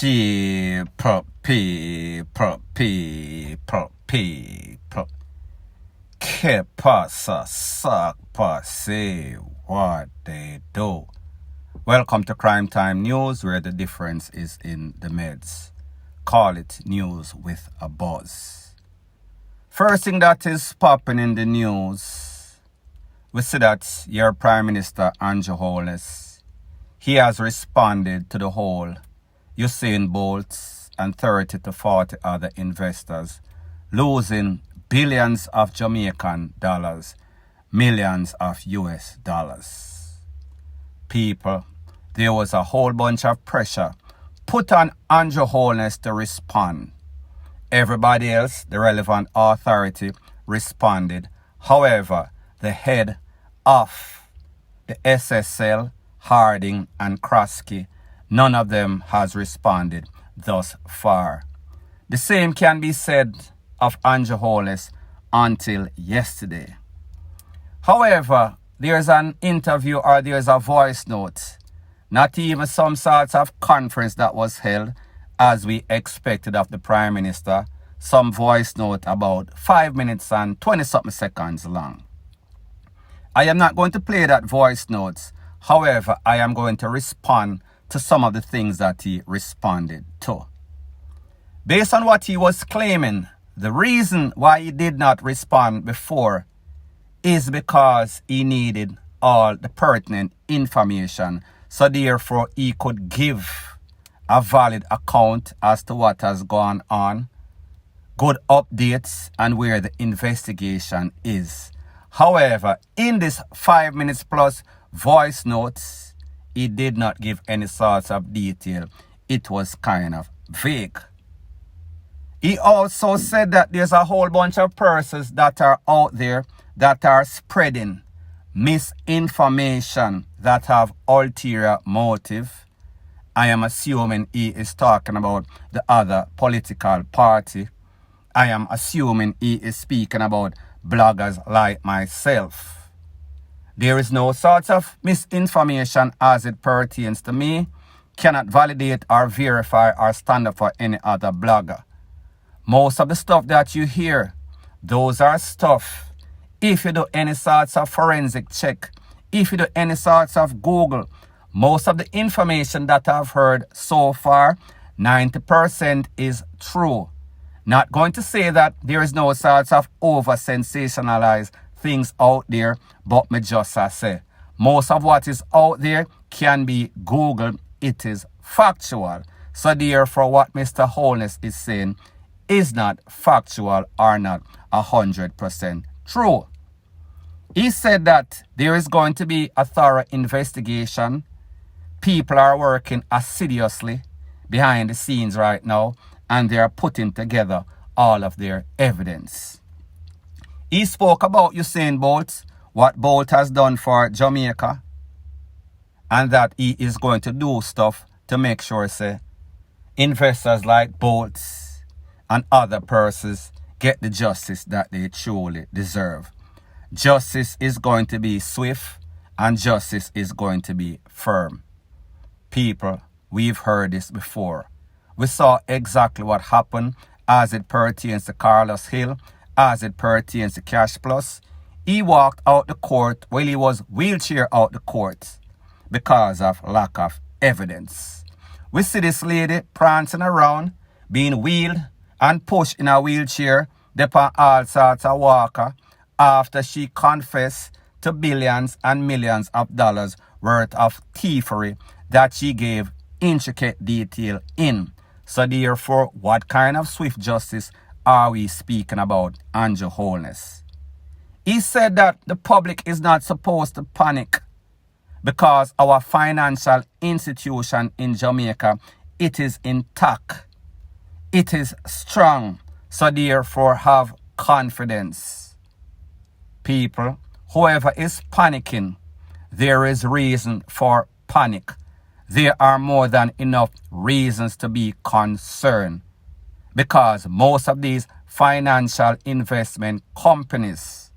People. Que pasa, suck, passe, what they do. Welcome to Crime Time News, where the difference is in the meds. Call it news with a buzz. First thing that is popping in the news, we see that your Prime Minister, Holness, he has responded to the whole USAIN Bolts and 30 to 40 other investors losing billions of Jamaican dollars, millions of US dollars. People, there was a whole bunch of pressure put on Holness to respond. Everybody else, the relevant authority, responded. However, the head of the SSL, Harding and Krosky, none of them has responded thus far. The same can be said of Holness until yesterday. However, there's an interview or there's a voice note, not even some sort of conference that was held as we expected of the Prime Minister, some voice note about 5 minutes and 20-something seconds long. I am not going to play that voice notes. However, I am going to respond to some of the things that he responded to. Based on what he was claiming, the reason why he did not respond before is because he needed all the pertinent information, so therefore he could give a valid account as to what has gone on, good updates, and where the investigation is. However, in this 5 minutes plus voice notes, he did not give any sorts of detail. It was kind of vague. He also said that there's a whole bunch of persons that are out there that are spreading misinformation that have ulterior motive. I am assuming he is talking about the other political party. I am assuming he is speaking about bloggers like myself. There is no sort of misinformation as it pertains to me, cannot validate or verify or stand up for any other blogger. Most of the stuff that you hear, those are stuff. If you do any sorts of forensic check, if you do any sorts of Google, most of the information that I've heard so far, 90% is true. Not going to say that there is no sorts of over-sensationalized things out there, but me just say, most of what is out there can be Googled. It is factual. So therefore, what Mr. Holness is saying is not factual or not 100% true. He said that there is going to be a thorough investigation. People are working assiduously behind the scenes right now, and they are putting together all of their evidence. He spoke about USAIN Bolt, what Bolt has done for Jamaica, and that he is going to do stuff to make sure, say, investors like Bolt and other persons get the justice that they truly deserve. Justice is going to be swift and justice is going to be firm. People, we've heard this before. We saw exactly what happened as it pertains to Carlos Hill, as it pertains to Cash Plus. He walked out the court while he was wheelchair out the court because of lack of evidence. We see this lady prancing around, being wheeled and pushed in a wheelchair, upon all sorts of walker, after she confessed to billions and millions of dollars worth of thievery that she gave intricate detail in. So therefore, what kind of swift justice are we speaking about, Holness? He said that the public is not supposed to panic because our financial institution in Jamaica, it is intact. It is strong. So therefore, have confidence. People, whoever is panicking, there is reason for panic. There are more than enough reasons to be concerned, because most of these financial investment companies,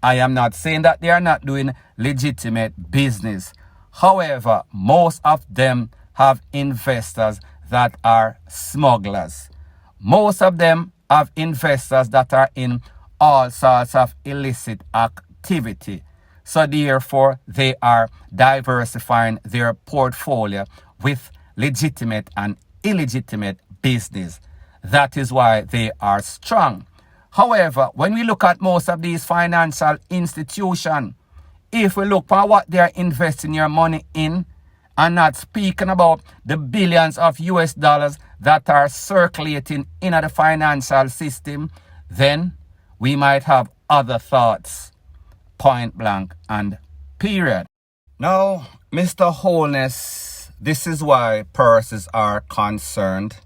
I am not saying that they are not doing legitimate business. However, most of them have investors that are smugglers. Most of them have investors that are in all sorts of illicit activity. So therefore, they are diversifying their portfolio with legitimate and illegitimate business. That is why they are strong. However, when we look at most of these financial institutions, if we look at what they are investing your money in, and not speaking about the billions of US dollars that are circulating in the financial system, then we might have other thoughts. Point blank and period. Now, Mr. Holness, this is why purses are concerned.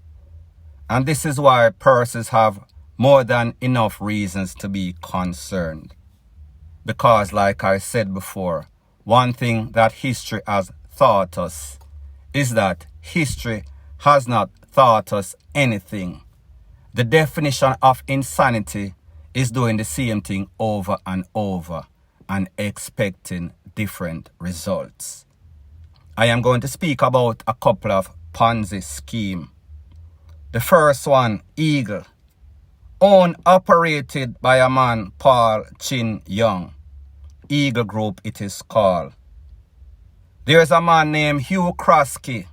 And this is why purses have more than enough reasons to be concerned. Because, like I said before, one thing that history has taught us is that history has not taught us anything. The definition of insanity is doing the same thing over and over and expecting different results. I am going to speak about a couple of Ponzi schemes. The first one, Eagle, owned, operated by a man, Paul Chin Young. Eagle Group it is called. There's a man named Hugh Krosky.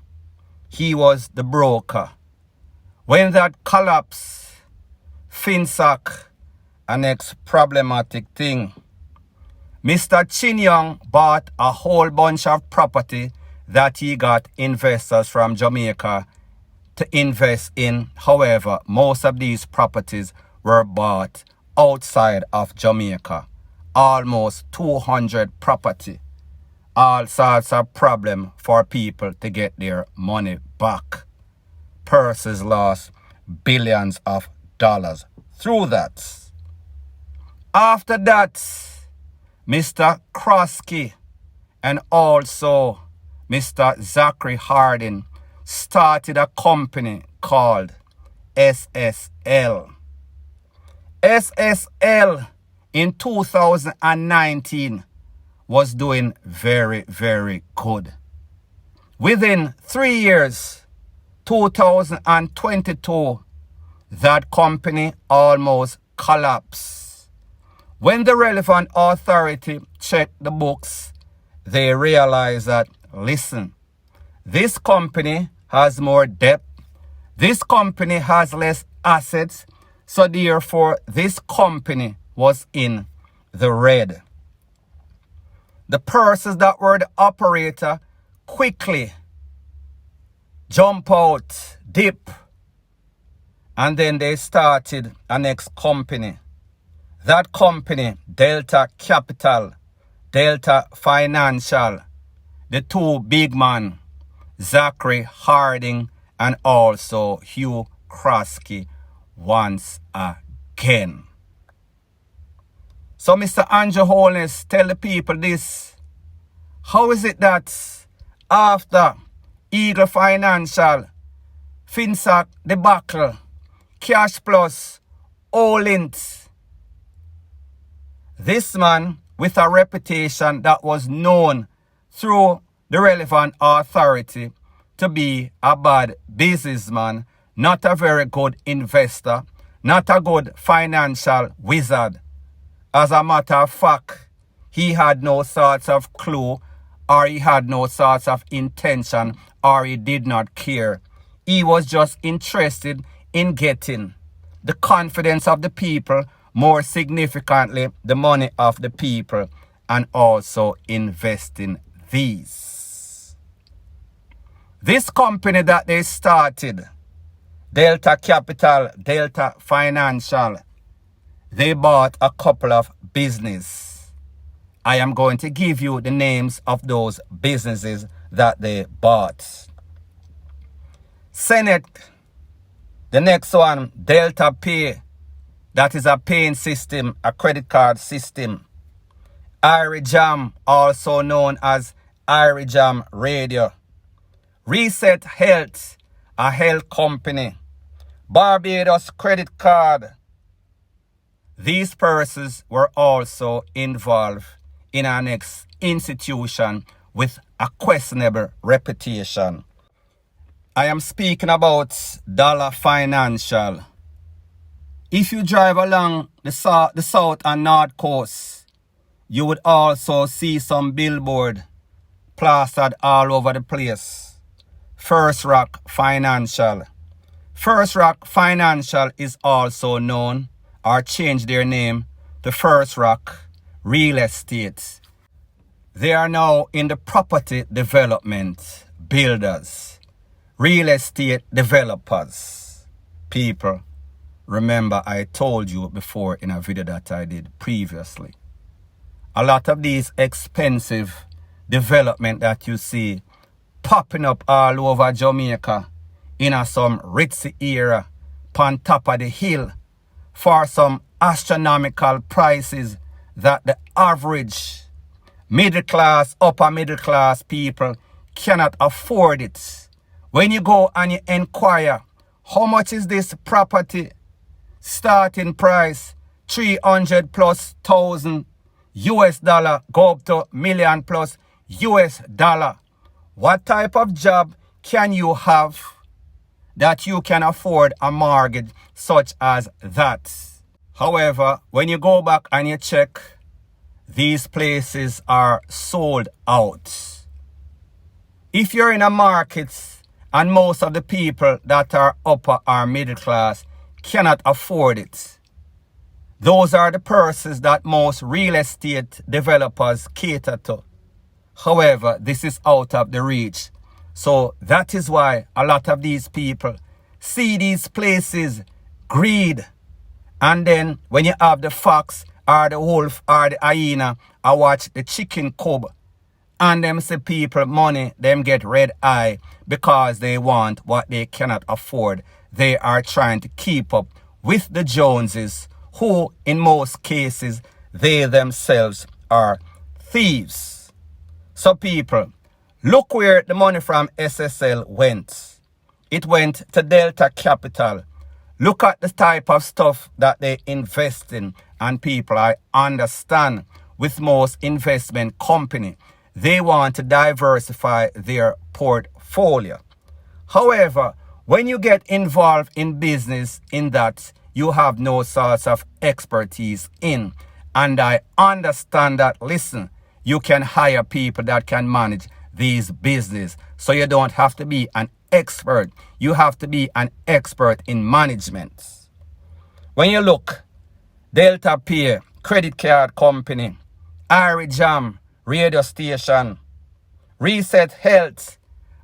He was the broker. When that collapsed, FinSoc, a next problematic thing. Mr. Chin Young bought a whole bunch of property that he got investors from Jamaica to invest in. However, most of these properties were bought outside of Jamaica. Almost 200 property. All sorts of problem for people to get their money back. Purses lost billions of dollars through that. After that, Mr. Krosky and also Mr. Zachary Harding started a company called SSL. SSL in 2019 was doing very, very good. Within 3 years, 2022, that company almost collapsed. When the relevant authority checked the books, they realized that, listen, this company has more debt, this company has less assets, so therefore this company was in the red. The purses that were the operator quickly jump out, dip, and then they started a next company. That company, Delta Capital, Delta Financial, the two big men, Zachary Harding and also Hugh Krosky, once again. So Mr. Andrew Holness, tell the people this. How is it that after Eagle Financial, FinSoc debacle, Cash Plus, Olint, this man with a reputation that was known through the relevant authority to be a bad businessman, not a very good investor, not a good financial wizard. As a matter of fact, he had no sorts of clue, or he had no sorts of intention, or he did not care. He was just interested in getting the confidence of the people, more significantly, the money of the people, and also investing these. This company that they started, Delta Capital, Delta Financial, they bought a couple of businesses. I am going to give you the names of those businesses that they bought. Senate, the next one, Delta Pay, that is a paying system, a credit card system. R0BB3D, also known as R0BB3D Radio. Reset Health, a health company. Barbados Credit Card. These persons were also involved in our next institution with a questionable reputation. I am speaking about Dollar Financial. If you drive along the south and north coast, you would also see some billboard plastered all over the place. First Rock Financial. First Rock Financial is also known or changed their name to First Rock Real Estate. They are now in the property development, builders, real estate developers. People, remember I told you before in a video that I did previously. A lot of these expensive development that you see popping up all over Jamaica in a some ritzy area on top of the hill for some astronomical prices that the average middle class, upper middle class people cannot afford it. When you go and you inquire, how much is this property? Starting price, 300 plus thousand US dollar, go up to million plus US dollar. What type of job can you have that you can afford a mortgage such as that? However, when you go back and you check, these places are sold out. If you're in a market and most of the people that are upper or middle class cannot afford it, those are the persons that most real estate developers cater to. However, this is out of the reach. So that is why a lot of these people see these places, greed. And then when you have the fox or the wolf or the hyena, I watch the chicken cub. And them see people money, them get red eye because they want what they cannot afford. They are trying to keep up with the Joneses, who in most cases, they themselves are thieves. So people, look where the money from SSL went. It went to Delta Capital. Look at the type of stuff that they invest in. And people, I understand with most investment company, they want to diversify their portfolio. However, when you get involved in business in that you have no sorts of expertise in, and I understand that, listen, you can hire people that can manage these business. So you don't have to be an expert. You have to be an expert in management. When you look, Delta Pay, credit card company, Jam, radio station, Reset Health,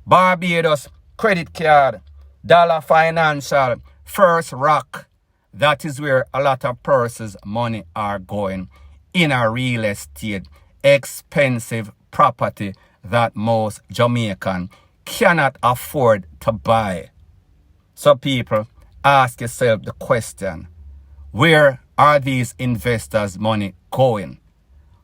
Barbados, credit card, Dollar Financial, First Rock. That is where a lot of persons' money are going in a real estate, expensive property that most Jamaican cannot afford to buy. So people, ask yourself the question, where are these investors' money going?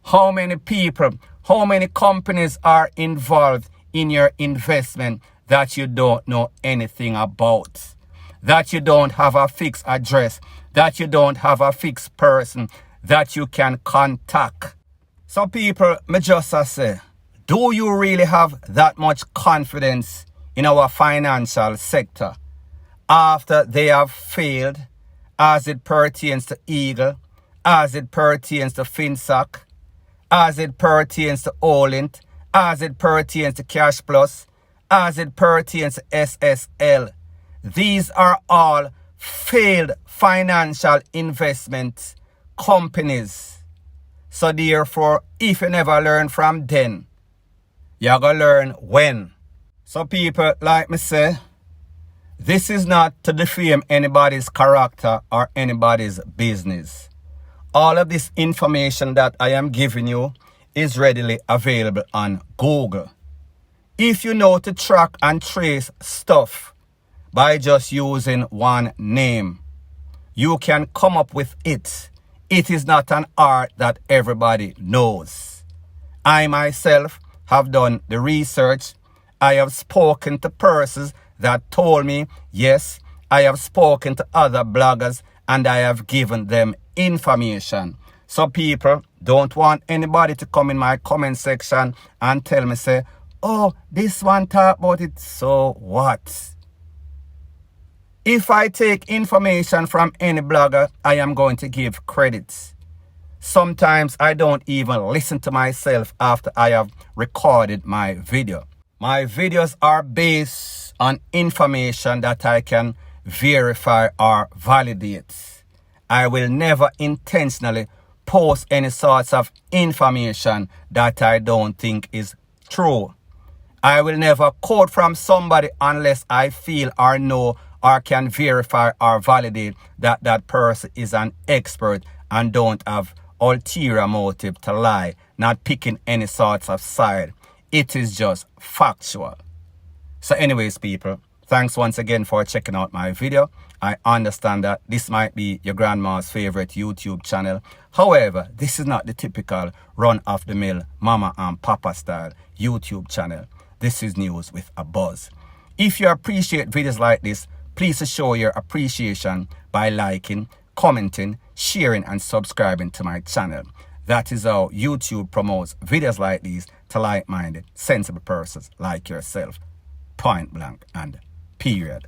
How many people, how many companies are involved in your investment that you don't know anything about? That you don't have a fixed address, that you don't have a fixed person that you can contact. So people, me just say, do you really have that much confidence in our financial sector after they have failed as it pertains to Eagle, as it pertains to FinSoc, as it pertains to Olint, as it pertains to Cash Plus, as it pertains to SSL? These are all failed financial investment companies. So therefore, if you never learn from them, you're going to learn when. So people, like me say, this is not to defame anybody's character or anybody's business. All of this information that I am giving you is readily available on Google. If you know to track and trace stuff by just using one name, you can come up with it. It is not an art that everybody knows. I myself have done the research. I have spoken to persons that told me, yes, I have spoken to other bloggers and I have given them information. So people, don't want anybody to come in my comment section and tell me, say, oh, this one talk about it, so what? If I take information from any blogger, I am going to give credits. Sometimes I don't even listen to myself after I have recorded my video. My videos are based on information that I can verify or validate. I will never intentionally post any sorts of information that I don't think is true. I will never quote from somebody unless I feel or know or can verify or validate that that person is an expert and don't have ulterior motive to lie, not picking any sorts of side. It is just factual. So anyways, people, thanks once again for checking out my video. I understand that this might be your grandma's favorite YouTube channel. However, this is not the typical run-of-the-mill mama and papa style YouTube channel. This is news with a buzz. If you appreciate videos like this, please show your appreciation by liking, commenting, sharing, and subscribing to my channel. That is how YouTube promotes videos like these to like-minded, sensible persons like yourself. Point blank and period.